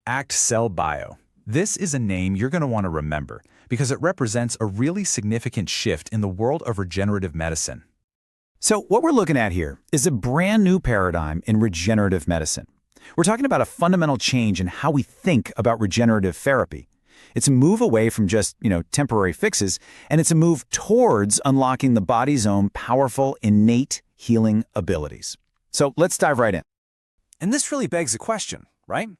AcellBio. This is a name you're going to want to remember because it represents a really significant shift in the world of regenerative medicine. So what we're looking at here is a brand new paradigm in regenerative medicine. We're talking about a fundamental change in how we think about regenerative therapy. It's a move away from just, temporary fixes, and it's a move towards unlocking the body's own powerful, innate healing abilities. So let's dive right in. And this really begs a question, right?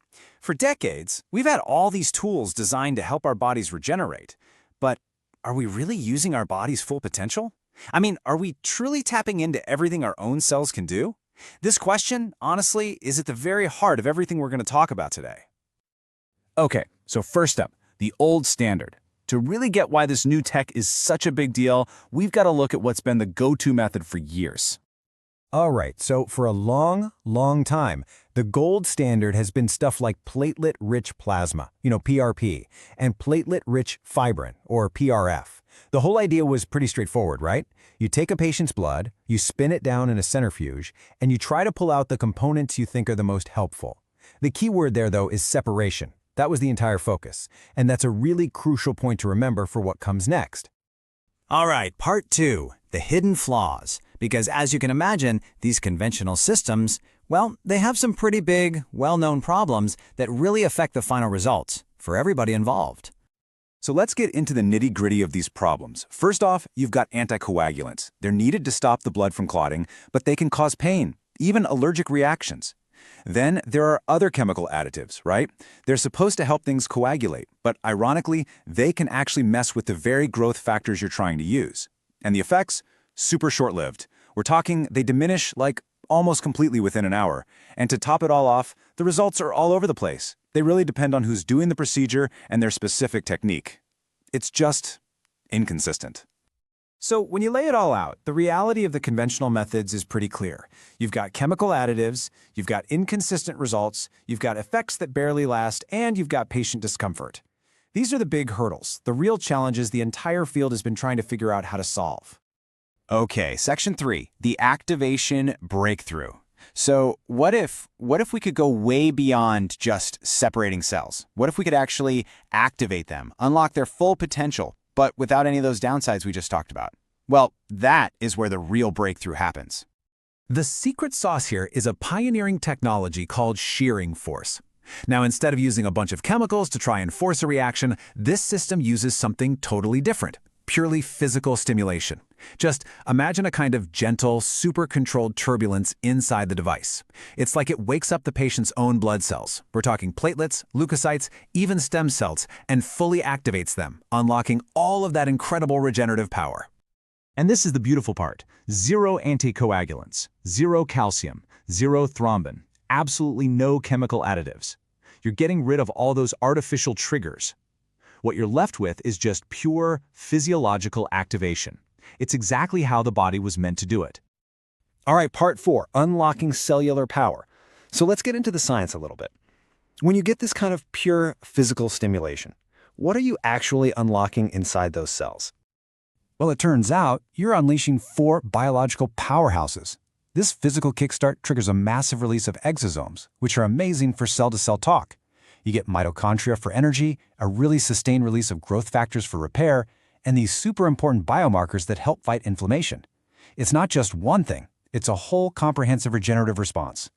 For decades, we've had all these tools designed to help our bodies regenerate. But are we really using our body's full potential? I mean, are we truly tapping into everything our own cells can do? This question, honestly, is at the very heart of everything we're going to talk about today. Okay, so first up, the old standard. To really get why this new tech is such a big deal, we've got to look at what's been the go-to method for years. All right, so for a long, long time, the gold standard has been stuff like platelet-rich plasma, PRP, and platelet-rich fibrin, or PRF. The whole idea was pretty straightforward, right? You take a patient's blood, you spin it down in a centrifuge, and you try to pull out the components you think are the most helpful. The key word there, though, is separation. That was the entire focus, and that's a really crucial point to remember for what comes next. All right, part two, the hidden flaws. Because as you can imagine, these conventional systems, well, they have some pretty big, well-known problems that really affect the final results for everybody involved. So let's get into the nitty-gritty of these problems. First off, you've got anticoagulants. They're needed to stop the blood from clotting, but they can cause pain, even allergic reactions. Then there are other chemical additives, right? They're supposed to help things coagulate, but ironically, they can actually mess with the very growth factors you're trying to use. And the effects? Super short-lived. We're talking they diminish like almost completely within an hour. And to top it all off, the results are all over the place. They really depend on who's doing the procedure and their specific technique. It's just inconsistent. So when you lay it all out, the reality of the conventional methods is pretty clear. You've got chemical additives, you've got inconsistent results, you've got effects that barely last, and you've got patient discomfort. These are the big hurdles, the real challenges the entire field has been trying to figure out how to solve. Okay, section 3, the activation breakthrough. So what if we could go way beyond just separating cells? What if we could actually activate them, unlock their full potential, but without any of those downsides we just talked about? Well, that is where the real breakthrough happens. The secret sauce here is a pioneering technology called shearing force. Now, instead of using a bunch of chemicals to try and force a reaction, this system uses something totally different. Purely physical stimulation. Just imagine a kind of gentle, super-controlled turbulence inside the device. It's like it wakes up the patient's own blood cells. We're talking platelets, leukocytes, even stem cells, and fully activates them, unlocking all of that incredible regenerative power. And this is the beautiful part. Zero anticoagulants, zero calcium, zero thrombin, absolutely no chemical additives. You're getting rid of all those artificial triggers. What you're left with is just pure physiological activation. It's exactly how the body was meant to do it. All right, part 4, unlocking cellular power. So let's get into the science a little bit. When you get this kind of pure physical stimulation, what are you actually unlocking inside those cells? Well, it turns out you're unleashing 4 biological powerhouses. This physical kickstart triggers a massive release of exosomes, which are amazing for cell-to-cell talk. You get mitochondria for energy, a really sustained release of growth factors for repair, and these super important biomarkers that help fight inflammation. It's not just one thing, it's a whole comprehensive regenerative response.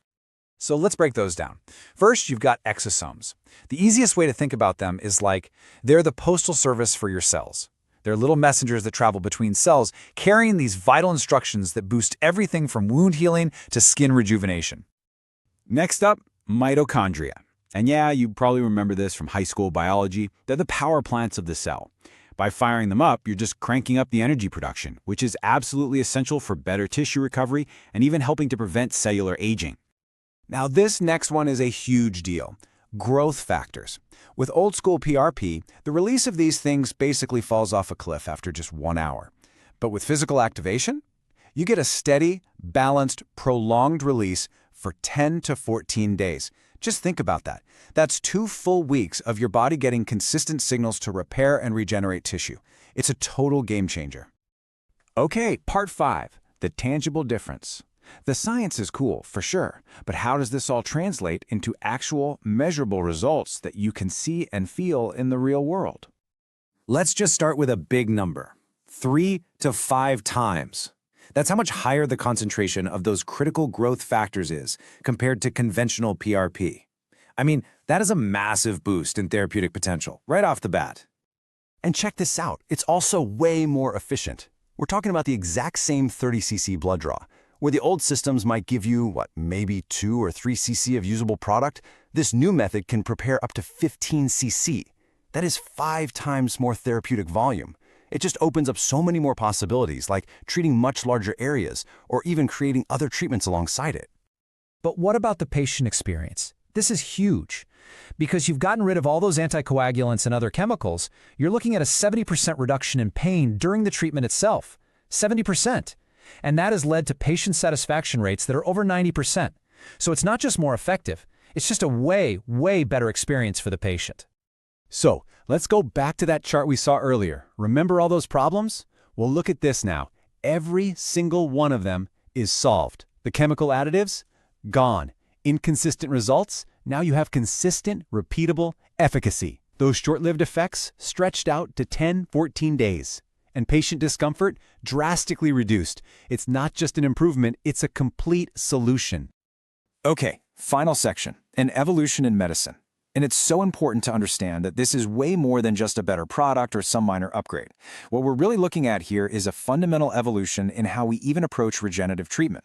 So let's break those down. First, you've got exosomes. The easiest way to think about them is like they're the postal service for your cells. They're little messengers that travel between cells, carrying these vital instructions that boost everything from wound healing to skin rejuvenation. Next up, mitochondria. And yeah, you probably remember this from high school biology. They're the power plants of the cell. By firing them up, you're just cranking up the energy production, which is absolutely essential for better tissue recovery and even helping to prevent cellular aging. Now, this next one is a huge deal. Growth factors. With old-school PRP, the release of these things basically falls off a cliff after just 1 hour. But with physical activation, you get a steady, balanced, prolonged release for 10 to 14 days. Just think about that. That's 2 full weeks of your body getting consistent signals to repair and regenerate tissue. It's a total game changer. Okay, part 5, the tangible difference. The science is cool, for sure, but how does this all translate into actual, measurable results that you can see and feel in the real world? Let's just start with a big number. 3 to 5 times. That's how much higher the concentration of those critical growth factors is compared to conventional PRP. I mean, that is a massive boost in therapeutic potential, right off the bat. And check this out, it's also way more efficient. We're talking about the exact same 30 cc blood draw. Where the old systems might give you, maybe 2 or 3 cc of usable product, this new method can prepare up to 15 cc. That is 5 times more therapeutic volume. It just opens up so many more possibilities, like treating much larger areas, or even creating other treatments alongside it. But what about the patient experience? This is huge. Because you've gotten rid of all those anticoagulants and other chemicals, you're looking at a 70% reduction in pain during the treatment itself. 70%. And that has led to patient satisfaction rates that are over 90%. So it's not just more effective, it's just a way, way better experience for the patient. So, let's go back to that chart we saw earlier. Remember all those problems? Well, look at this now. Every single one of them is solved. The chemical additives? Gone. Inconsistent results? Now you have consistent, repeatable efficacy. Those short-lived effects stretched out to 10, 14 days. And patient discomfort drastically reduced. It's not just an improvement, it's a complete solution. Okay, final section, an evolution in medicine. And it's so important to understand that this is way more than just a better product or some minor upgrade. What we're really looking at here is a fundamental evolution in how we even approach regenerative treatment.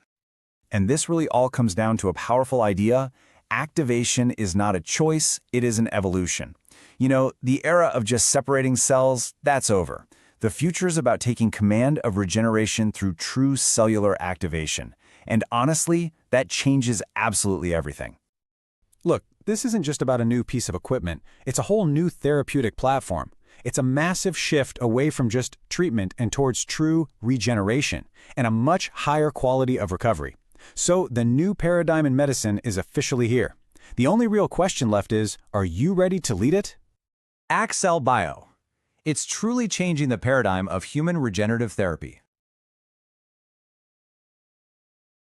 And this really all comes down to a powerful idea: activation is not a choice, it is an evolution. You know, the era of just separating cells, that's over. The future is about taking command of regeneration through true cellular activation. And honestly, that changes absolutely everything. Look, this isn't just about a new piece of equipment. It's a whole new therapeutic platform. It's a massive shift away from just treatment and towards true regeneration and a much higher quality of recovery. So the new paradigm in medicine is officially here. The only real question left is, are you ready to lead it? AcellBio. It's truly changing the paradigm of human regenerative therapy.